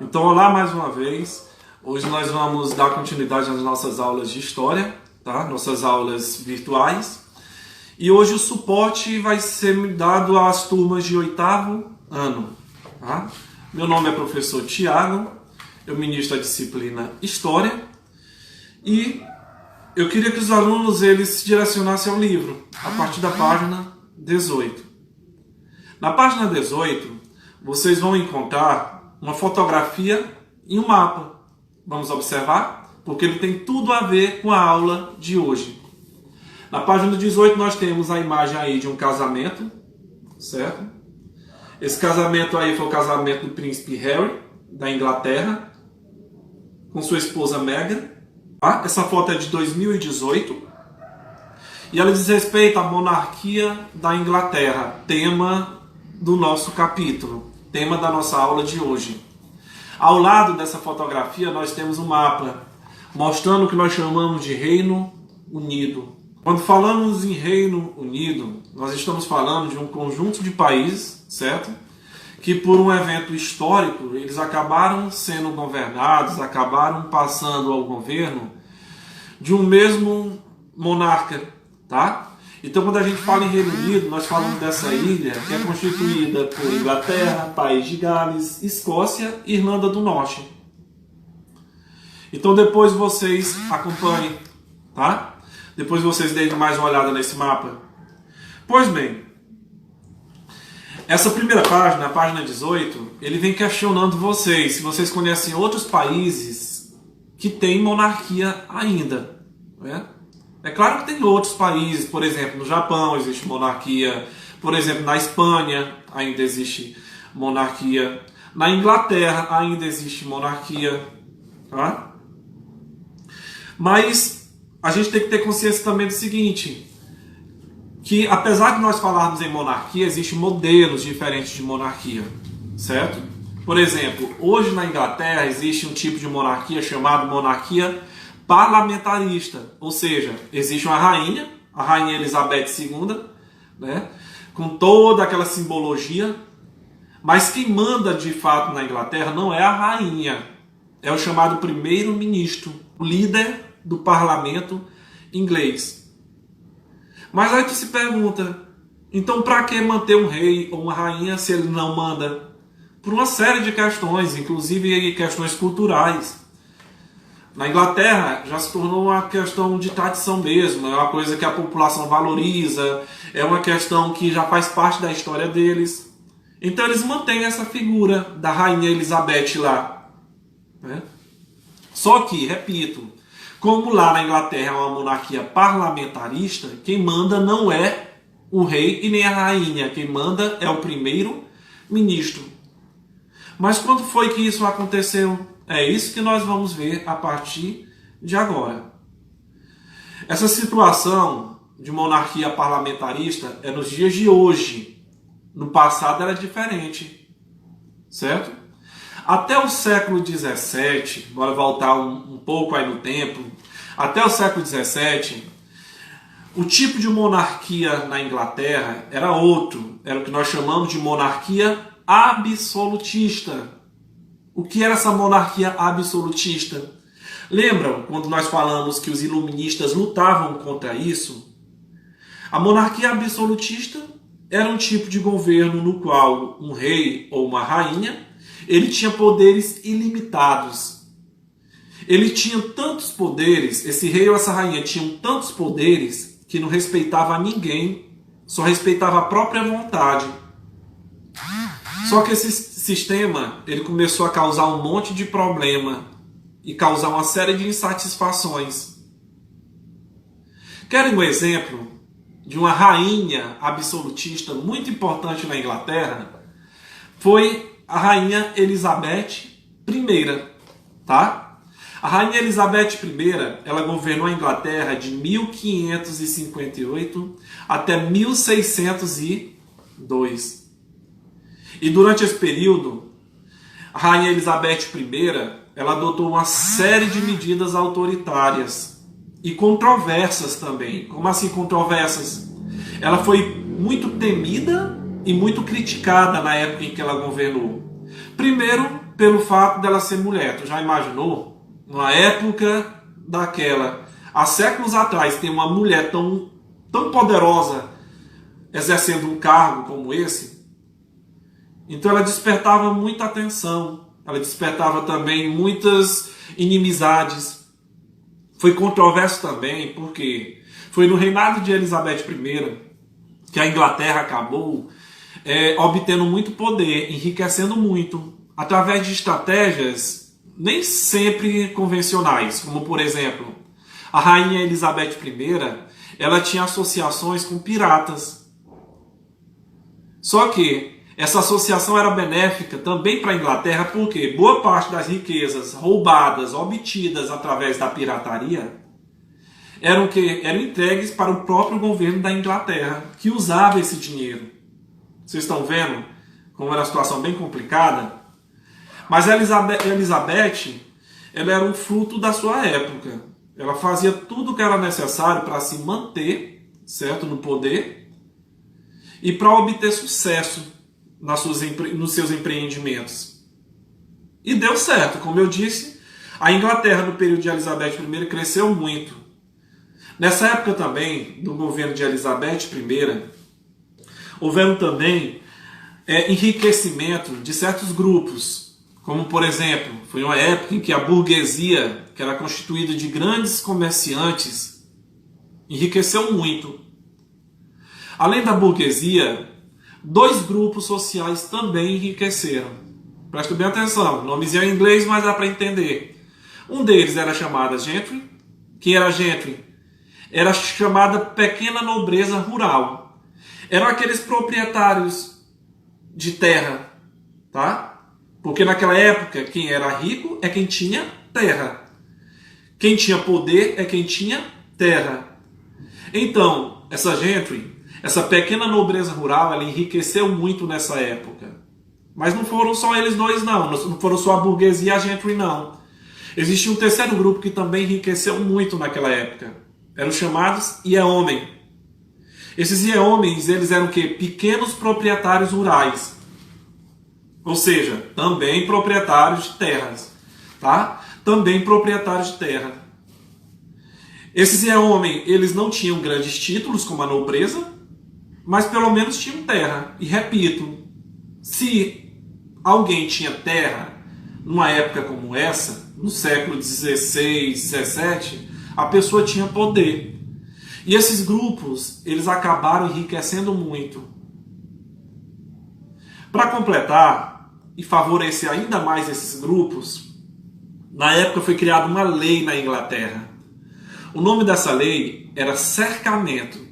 Então, olá mais uma vez. Hoje nós vamos dar continuidade às nossas aulas de história, tá? Nossas aulas virtuais. E hoje o suporte vai ser dado às turmas de 8º ano, tá? Meu nome é professor Tiago, eu ministro a disciplina História e eu queria que os alunos eles se direcionassem ao livro, a partir da página 18. Na página 18, vocês vão encontrar uma fotografia e um mapa. Vamos observar? Porque ele tem tudo a ver com a aula de hoje. Na página 18 nós temos a imagem aí de um casamento, certo? Esse casamento aí foi o casamento do príncipe Harry, da Inglaterra, com sua esposa Meghan. Essa foto é de 2018 e ela diz respeito à monarquia da Inglaterra, tema do nosso capítulo, tema da nossa aula de hoje. Ao lado dessa fotografia nós temos um mapa mostrando o que nós chamamos de Reino Unido. Quando falamos em Reino Unido, nós estamos falando de um conjunto de países, certo? Que por um evento histórico, eles acabaram sendo governados, acabaram passando ao governo de um mesmo monarca, tá? Então, quando a gente fala em Reino Unido, nós falamos dessa ilha que é constituída por Inglaterra, País de Gales, Escócia e Irlanda do Norte. Então, depois vocês acompanhem, tá? Depois vocês deem mais uma olhada nesse mapa. Pois bem, essa primeira página, a página 18, ele vem questionando vocês, se vocês conhecem outros países que têm monarquia ainda, né? É claro que tem outros países, por exemplo, no Japão existe monarquia, por exemplo, na Espanha ainda existe monarquia, na Inglaterra ainda existe monarquia, tá? Mas a gente tem que ter consciência também do seguinte, que apesar de nós falarmos em monarquia, existem modelos diferentes de monarquia, certo? Por exemplo, hoje na Inglaterra existe um tipo de monarquia chamado monarquia parlamentarista, ou seja, existe uma rainha, a rainha Elizabeth II, né, com toda aquela simbologia, mas quem manda de fato na Inglaterra não é a rainha, é o chamado primeiro-ministro, o líder do parlamento inglês. Mas aí tu se pergunta, então para que manter um rei ou uma rainha se ele não manda? Por uma série de questões, inclusive questões culturais. Na Inglaterra já se tornou uma questão de tradição mesmo, é uma coisa que a população valoriza, é uma questão que já faz parte da história deles. Então eles mantêm essa figura da rainha Elizabeth lá, né? Só que, repito, como lá na Inglaterra é uma monarquia parlamentarista, quem manda não é o rei e nem a rainha, quem manda é o primeiro-ministro. Mas quando foi que isso aconteceu? É isso que nós vamos ver a partir de agora. Essa situação de monarquia parlamentarista é nos dias de hoje. No passado era diferente, certo? Até o século XVII, bora voltar um pouco aí no tempo, até o século XVII, o tipo de monarquia na Inglaterra era outro, era o que nós chamamos de monarquia absolutista. O que era essa monarquia absolutista? Lembram quando nós falamos que os iluministas lutavam contra isso? A monarquia absolutista era um tipo de governo no qual um rei ou uma rainha, ele tinha poderes ilimitados. Ele tinha tantos poderes, esse rei ou essa rainha tinham tantos poderes que não respeitava a ninguém, só respeitava a própria vontade. Só que esse sistema ele começou a causar um monte de problema e causar uma série de insatisfações. Querem um exemplo de uma rainha absolutista muito importante na Inglaterra? Foi a rainha Elizabeth I, tá? A rainha Elizabeth I, ela governou a Inglaterra de 1558 até 1602. E durante esse período, a rainha Elizabeth I, ela adotou uma série de medidas autoritárias e controversas também. Como assim controversas? Ela foi muito temida e muito criticada na época em que ela governou. Primeiro, pelo fato dela ser mulher. Tu já imaginou? Numa época daquela, há séculos atrás, tem uma mulher tão poderosa exercendo um cargo como esse? Então ela despertava muita atenção, ela despertava também muitas inimizades. Foi controverso também, porque foi no reinado de Elizabeth I que a Inglaterra acabou obtendo muito poder, enriquecendo muito, através de estratégias nem sempre convencionais, como por exemplo, a rainha Elizabeth I, ela tinha associações com piratas. Só que essa associação era benéfica também para a Inglaterra, porque boa parte das riquezas roubadas, obtidas através da pirataria, eram entregues para o próprio governo da Inglaterra, que usava esse dinheiro. Vocês estão vendo como era uma situação bem complicada? Mas a Elizabeth, ela era um fruto da sua época. Ela fazia tudo o que era necessário para se manter, certo, no poder e para obter sucesso nos seus empreendimentos. E deu certo, como eu disse, a Inglaterra no período de Elizabeth I cresceu muito. Nessa época também, do governo de Elizabeth I, houveram também enriquecimento de certos grupos, como por exemplo, foi uma época em que a burguesia, que era constituída de grandes comerciantes, enriqueceu muito. Além da burguesia, dois grupos sociais também enriqueceram. Presta bem atenção, nomezinho em inglês, mas dá para entender. Um deles era chamado gentry. Quem era gentry? Era chamada pequena nobreza rural. Eram aqueles proprietários de terra, tá? Porque naquela época, quem era rico é quem tinha terra. Quem tinha poder é quem tinha terra. Então, essa gentry, essa pequena nobreza rural, ela enriqueceu muito nessa época. Mas não foram só eles dois, não. Não foram só a burguesia e a gentry, não. Existia um terceiro grupo que também enriqueceu muito naquela época. Eram chamados yeomen. Esses yeomens, eles eram o quê? Pequenos proprietários rurais. Ou seja, também proprietários de terras. Tá? Também proprietários de terra. Esses yeomen, eles não tinham grandes títulos como a nobreza, mas pelo menos tinham terra. E repito, se alguém tinha terra numa época como essa, no século XVI, XVII, a pessoa tinha poder. E esses grupos, eles acabaram enriquecendo muito. Para completar e favorecer ainda mais esses grupos, na época foi criada uma lei na Inglaterra. O nome dessa lei era cercamento.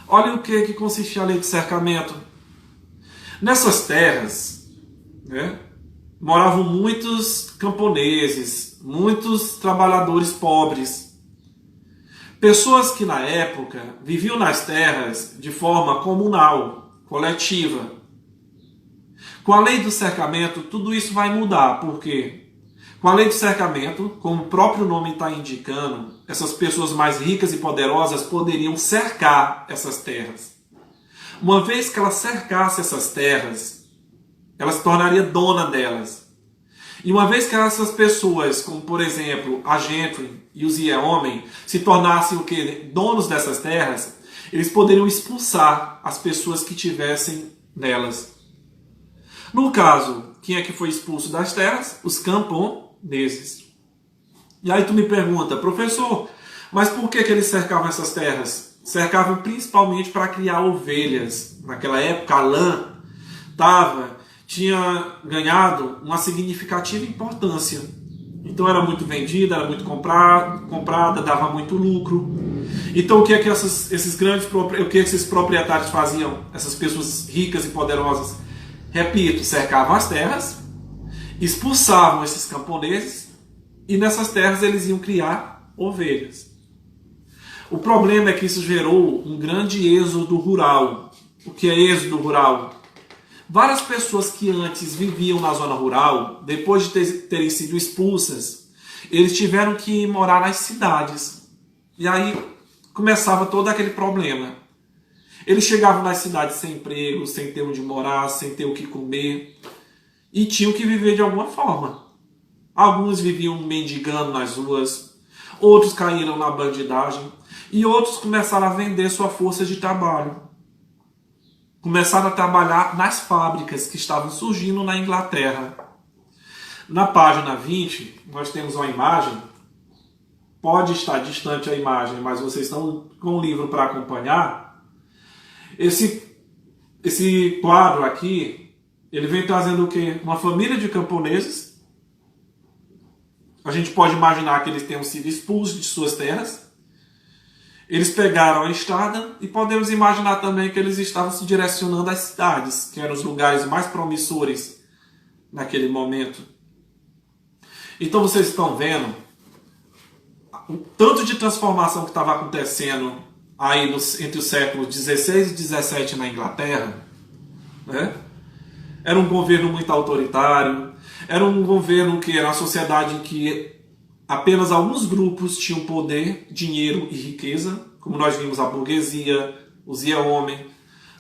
Olha o que consistia a lei de cercamento. Nessas terras, moravam muitos camponeses, muitos trabalhadores pobres. Pessoas que na época viviam nas terras de forma comunal, coletiva. Com a lei do cercamento, tudo isso vai mudar. Por quê? Com a lei do cercamento, como o próprio nome está indicando, essas pessoas mais ricas e poderosas poderiam cercar essas terras. Uma vez que ela cercasse essas terras, ela se tornaria dona delas. E uma vez que essas pessoas, como por exemplo a gentry e os yeomen, se tornassem o quê? Donos dessas terras, eles poderiam expulsar as pessoas que tivessem nelas. No caso, quem é que foi expulso das terras? Os camponeses. E aí tu me pergunta, professor, mas por que eles cercavam essas terras? Cercavam principalmente para criar ovelhas. Naquela época a lã tinha ganhado uma significativa importância. Então era muito vendida, era muito comprada, dava muito lucro. Então o que é que esses proprietários faziam? Essas pessoas ricas e poderosas, repito, cercavam as terras, expulsavam esses camponeses e nessas terras eles iam criar ovelhas. O problema é que isso gerou um grande êxodo rural. O que é êxodo rural? Várias pessoas que antes viviam na zona rural, depois de terem sido expulsas, eles tiveram que morar nas cidades. E aí começava todo aquele problema. Eles chegavam nas cidades sem emprego, sem ter onde morar, sem ter o que comer. e tinham que viver de alguma forma. Alguns viviam mendigando nas ruas, outros caíram na bandidagem e outros começaram a vender sua força de trabalho. Começaram a trabalhar nas fábricas que estavam surgindo na Inglaterra. Na página 20, nós temos uma imagem. Pode estar distante a imagem, mas vocês estão com o livro para acompanhar. Esse quadro aqui, ele vem trazendo o quê? Uma família de camponeses. A gente pode imaginar que eles tenham sido expulsos de suas terras. Eles pegaram a estrada e podemos imaginar também que eles estavam se direcionando às cidades, que eram os lugares mais promissores naquele momento. Então vocês estão vendo o tanto de transformação que estava acontecendo aí entre os séculos 16 e 17 na Inglaterra, né? Era um governo muito autoritário, era um governo que era uma sociedade em que apenas alguns grupos tinham poder, dinheiro e riqueza, como nós vimos a burguesia, os yeomen,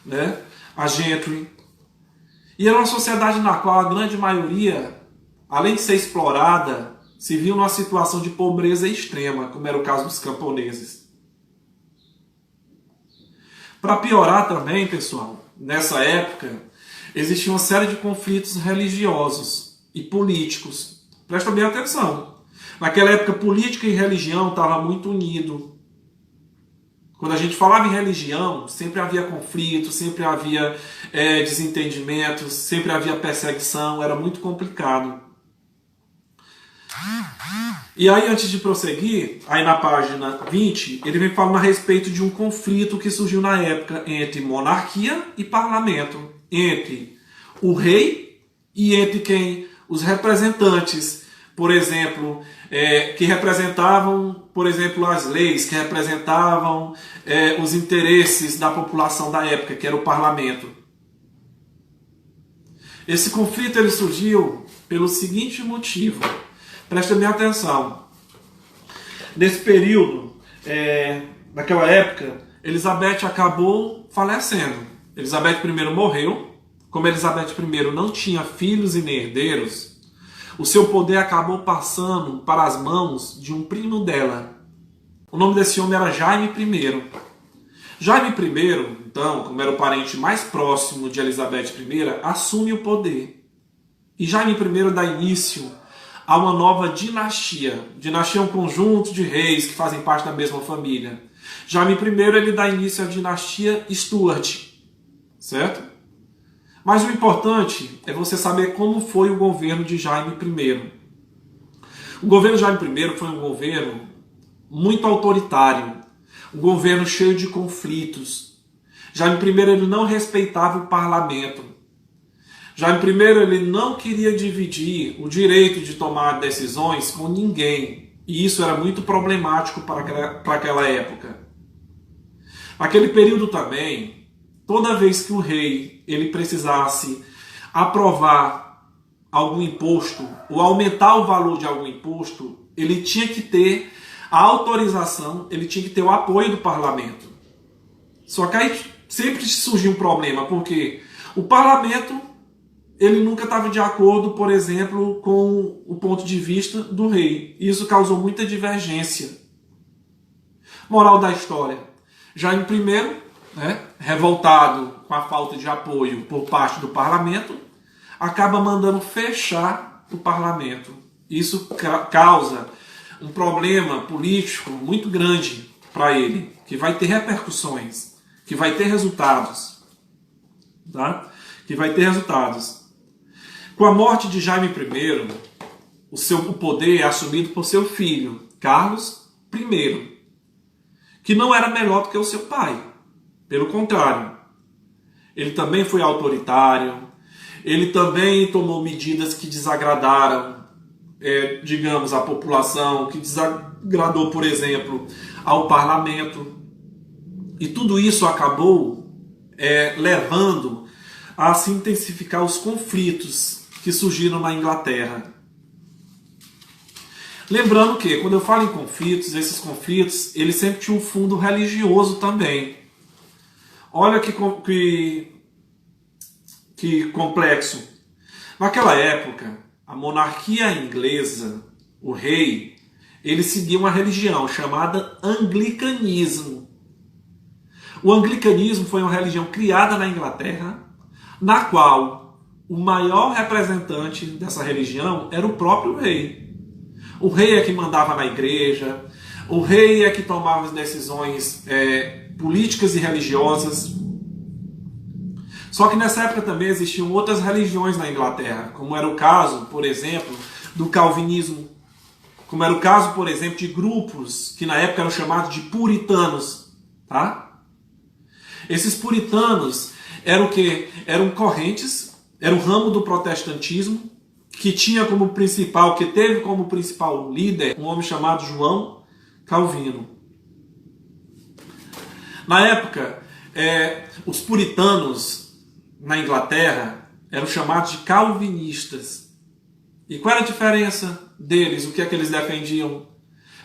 né? A gentry. E era uma sociedade na qual a grande maioria, além de ser explorada, se viu numa situação de pobreza extrema, como era o caso dos camponeses. Para piorar também, pessoal, nessa época, existia uma série de conflitos religiosos e políticos. Presta bem atenção. Naquela época, política e religião estavam muito unidos. Quando a gente falava em religião, sempre havia conflito, sempre havia desentendimentos, sempre havia perseguição, era muito complicado. E aí, antes de prosseguir, aí na página 20, ele vem falando a respeito de um conflito que surgiu na época entre monarquia e parlamento, entre o rei e entre quem? Os representantes, por exemplo, que representavam, por exemplo, as leis, que representavam os interesses da população da época, que era o parlamento. Esse conflito ele surgiu pelo seguinte motivo. Prestem bem atenção. Nesse período, naquela época, Elizabeth acabou falecendo. Elizabeth I morreu. Como Elizabeth I não tinha filhos e nem herdeiros, o seu poder acabou passando para as mãos de um primo dela. O nome desse homem era Jaime I. Jaime I, então, como era o parente mais próximo de Elizabeth I, assume o poder. E Jaime I dá início a uma nova dinastia. Dinastia é um conjunto de reis que fazem parte da mesma família. Jaime I ele dá início à dinastia Stuart, certo? Mas o importante é você saber como foi o governo de Jaime I. O governo de Jaime I foi um governo muito autoritário, um governo cheio de conflitos. Jaime I ele não respeitava o parlamento. Jaime I ele não queria dividir o direito de tomar decisões com ninguém. E isso era muito problemático para aquela época. Naquele período também, toda vez que o rei ele precisasse aprovar algum imposto ou aumentar o valor de algum imposto, ele tinha que ter a autorização, ele tinha que ter o apoio do parlamento. Só que aí sempre surgia um problema, porque o parlamento ele nunca estava de acordo, por exemplo, com o ponto de vista do rei. Isso causou muita divergência. Moral da história. Jaime I, revoltado com a falta de apoio por parte do parlamento, acaba mandando fechar o parlamento. Isso causa um problema político muito grande para ele, que vai ter repercussões, que vai ter resultados. Tá? Que vai ter resultados. Com a morte de Jaime I, o poder é assumido por seu filho, Carlos I, que não era melhor do que o seu pai. Pelo contrário, ele também foi autoritário, ele também tomou medidas que desagradaram, digamos, a população, que desagradou, por exemplo, ao parlamento. E tudo isso acabou levando a se intensificar os conflitos que surgiram na Inglaterra. Lembrando que, quando eu falo em conflitos, esses conflitos, eles sempre tinham um fundo religioso também. Olha que complexo. Naquela época, a monarquia inglesa, o rei, ele seguia uma religião chamada anglicanismo. O anglicanismo foi uma religião criada na Inglaterra, na qual o maior representante dessa religião era o próprio rei. O rei é que mandava na igreja, o rei é que tomava as decisões políticas e religiosas. Só que nessa época também existiam outras religiões na Inglaterra, como era o caso, por exemplo, do calvinismo, como era o caso, por exemplo, de grupos que na época eram chamados de puritanos, tá? Esses puritanos eram o quê? Eram correntes, era o ramo do protestantismo, que tinha como principal, que teve como principal líder um homem chamado João Calvino. Na época, os puritanos na Inglaterra eram chamados de calvinistas. E qual era a diferença deles? O que é que eles defendiam?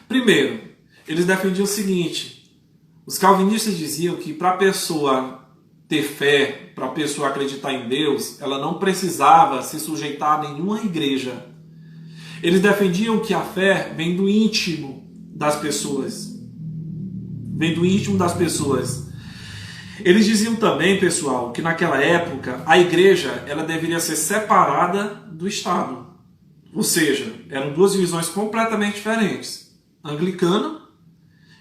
Primeiro, eles defendiam o seguinte: os calvinistas diziam que para a pessoa ter fé, para a pessoa acreditar em Deus, ela não precisava se sujeitar a nenhuma igreja. Eles defendiam que a fé vem do íntimo das pessoas. Vem do íntimo das pessoas. Eles diziam também, pessoal, que naquela época a igreja ela deveria ser separada do Estado. Ou seja, eram duas visões completamente diferentes. Anglicano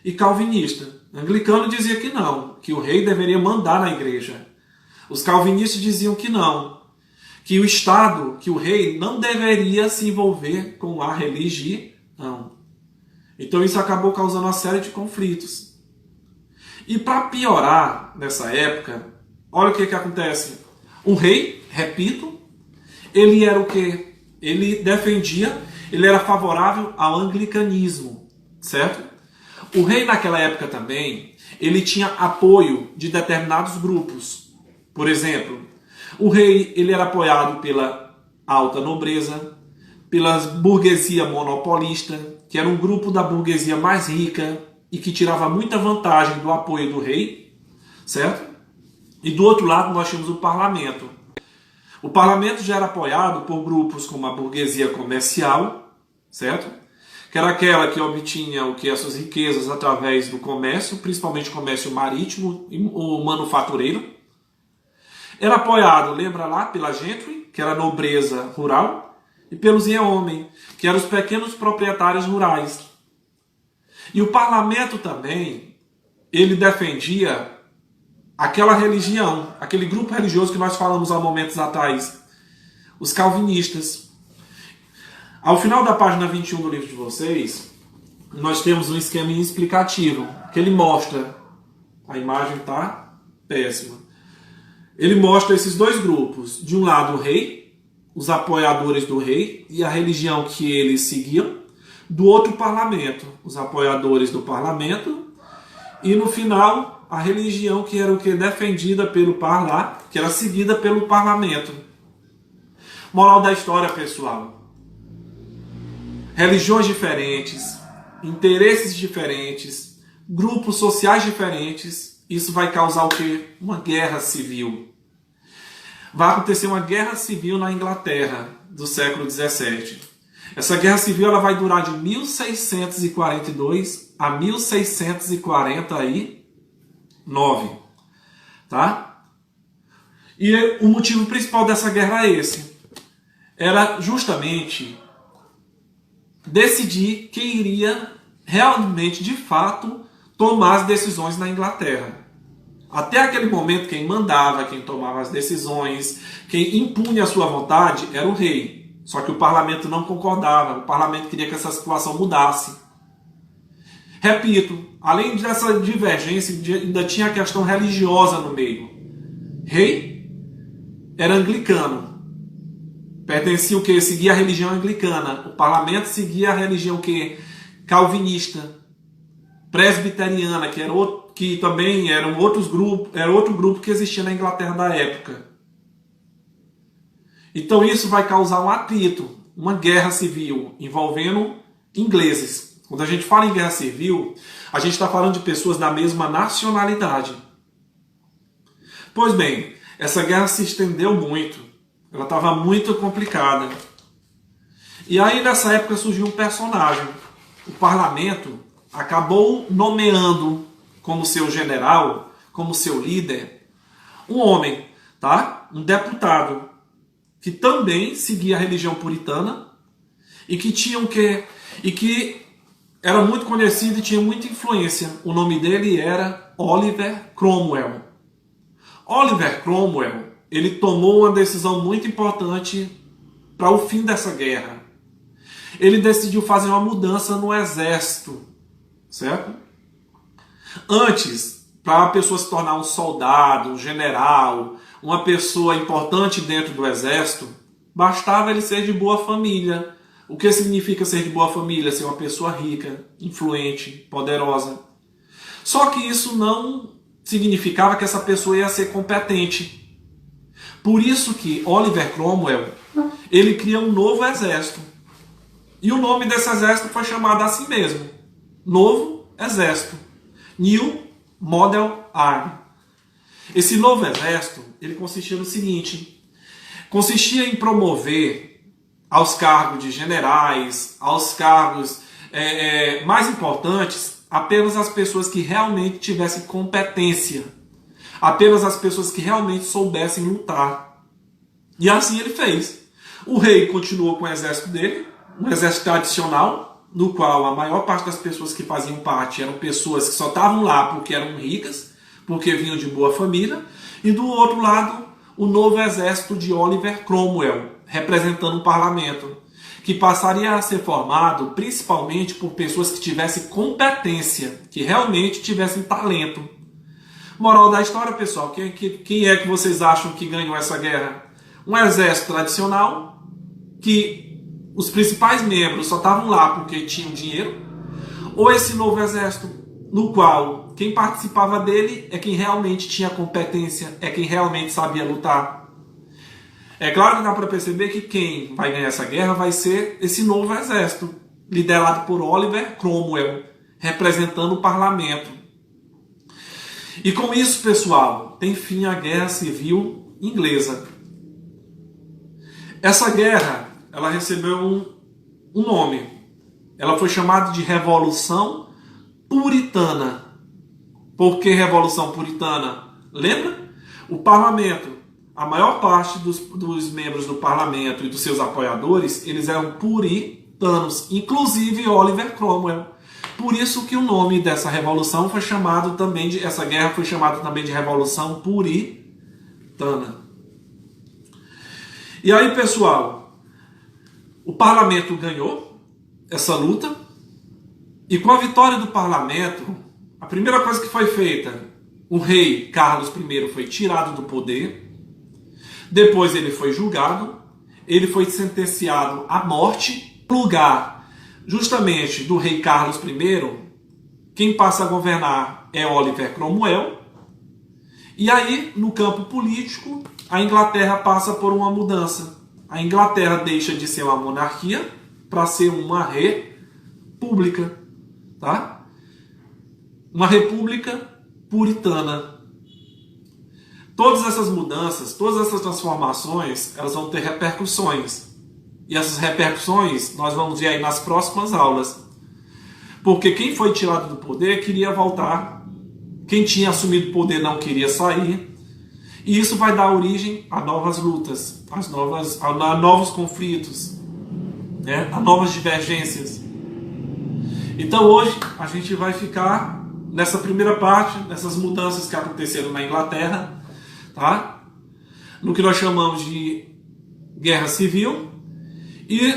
e calvinista. Anglicano dizia que não, que o rei deveria mandar na igreja. Os calvinistas diziam que não, que o Estado, que o rei não deveria se envolver com a religião. Então isso acabou causando uma série de conflitos. E para piorar nessa época, olha o que acontece. O rei, repito, ele era o quê? Ele defendia, ele era favorável ao anglicanismo, certo? O rei naquela época também, ele tinha apoio de determinados grupos. Por exemplo, o rei ele era apoiado pela alta nobreza, pela burguesia monopolista, que era um grupo da burguesia mais rica e que tirava muita vantagem do apoio do rei, certo? E do outro lado nós tínhamos o parlamento. O parlamento já era apoiado por grupos como a burguesia comercial, certo? Que era aquela que obtinha o que? As suas riquezas através do comércio, principalmente comércio marítimo e o manufatureiro. Era apoiado, lembra lá, pela gentry, que era a nobreza rural, e pelos yeomen, que eram os pequenos proprietários rurais. E o parlamento também, ele defendia aquela religião, aquele grupo religioso que nós falamos há momentos atrás, os calvinistas. Ao final da página 21 do livro de vocês, nós temos um esquema explicativo, que ele mostra, a imagem está péssima, ele mostra esses dois grupos, de um lado o rei, os apoiadores do rei e a religião que eles seguiam, do outro parlamento, os apoiadores do parlamento, e no final a religião que era o que? Defendida pelo parlament, que era seguida pelo parlamento. Moral da história, pessoal. Religiões diferentes, interesses diferentes, grupos sociais diferentes, isso vai causar o quê? Uma guerra civil. Vai acontecer uma guerra civil na Inglaterra do século XVII. Essa guerra civil ela vai durar de 1642 a 1649, tá? E o motivo principal dessa guerra é esse. Era justamente decidir quem iria realmente, de fato, tomar as decisões na Inglaterra. Até aquele momento, quem mandava, quem tomava as decisões, quem impunha a sua vontade era o rei. Só que o parlamento não concordava, o parlamento queria que essa situação mudasse. Repito, além dessa divergência, ainda tinha a questão religiosa no meio. Rei era anglicano. Pertencia o quê? Seguia a religião anglicana. O parlamento seguia a religião o quê? Calvinista. Presbiteriana, que também era outro grupo que existia na Inglaterra da época. Então isso vai causar um atrito, uma guerra civil envolvendo ingleses. Quando a gente fala em guerra civil, a gente está falando de pessoas da mesma nacionalidade. Pois bem, essa guerra se estendeu muito. Ela estava muito complicada. E aí nessa época surgiu um personagem. O parlamento acabou nomeando como seu general, como seu líder, um homem, tá? Um deputado que também seguia a religião puritana e que tinha e que era muito conhecido e tinha muita influência. O nome dele era Oliver Cromwell. Oliver Cromwell, ele tomou uma decisão muito importante para o fim dessa guerra. Ele decidiu fazer uma mudança no exército, certo? Antes, para a pessoa se tornar um soldado, um general, uma pessoa importante dentro do exército, bastava ele ser de boa família. O que significa ser de boa família? Ser uma pessoa rica, influente, poderosa. Só que isso não significava que essa pessoa ia ser competente. Por isso que Oliver Cromwell, ele cria um novo exército. E o nome desse exército foi chamado assim mesmo. Novo Exército. New Model Army. Esse novo exército, ele consistia no seguinte. Consistia em promover aos cargos de generais, aos cargos mais importantes, apenas as pessoas que realmente tivessem competência. Apenas as pessoas que realmente soubessem lutar. E assim ele fez. O rei continuou com o exército dele, um exército tradicional, no qual a maior parte das pessoas que faziam parte eram pessoas que só estavam lá porque eram ricas, porque vinham de boa família, e do outro lado, o novo exército de Oliver Cromwell, representando o parlamento, que passaria a ser formado principalmente por pessoas que tivessem competência, que realmente tivessem talento. Moral da história, pessoal, quem é que vocês acham que ganhou essa guerra? Um exército tradicional, que os principais membros só estavam lá porque tinham dinheiro, ou esse novo exército no qual quem participava dele é quem realmente tinha competência, é quem realmente sabia lutar? É claro que dá para perceber que quem vai ganhar essa guerra vai ser esse novo exército, liderado por Oliver Cromwell, representando o parlamento. E com isso, pessoal, tem fim a Guerra Civil Inglesa. Essa guerra, ela recebeu um nome. Ela foi chamada de Revolução Puritana. Por que Revolução Puritana? Lembra? O parlamento, a maior parte dos membros do parlamento e dos seus apoiadores, eles eram puritanos, inclusive Oliver Cromwell. Por isso que o nome dessa revolução foi chamado também de, essa guerra foi chamada também de Revolução Puritana. E aí, pessoal, o parlamento ganhou essa luta, e com a vitória do parlamento, a primeira coisa que foi feita, o rei Carlos I foi tirado do poder, depois ele foi julgado, ele foi sentenciado à morte. No lugar justamente do rei Carlos I, quem passa a governar é Oliver Cromwell. E aí, no campo político, a Inglaterra passa por uma mudança. A Inglaterra deixa de ser uma monarquia para ser uma república, tá? Uma república puritana. Todas essas mudanças, todas essas transformações, elas vão ter repercussões. E essas repercussões nós vamos ver aí nas próximas aulas. Porque quem foi tirado do poder queria voltar. Quem tinha assumido o poder não queria sair. E isso vai dar origem a novas lutas, a novos conflitos, né? A novas divergências. Então hoje a gente vai ficar nessa primeira parte, nessas mudanças que aconteceram na Inglaterra, tá? No que nós chamamos de Guerra Civil, e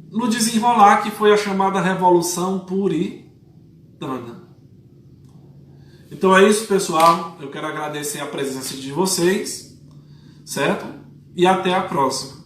no desenrolar que foi a chamada Revolução Puritana. Então é isso, pessoal. Eu quero agradecer a presença de vocês, certo? E até a próxima.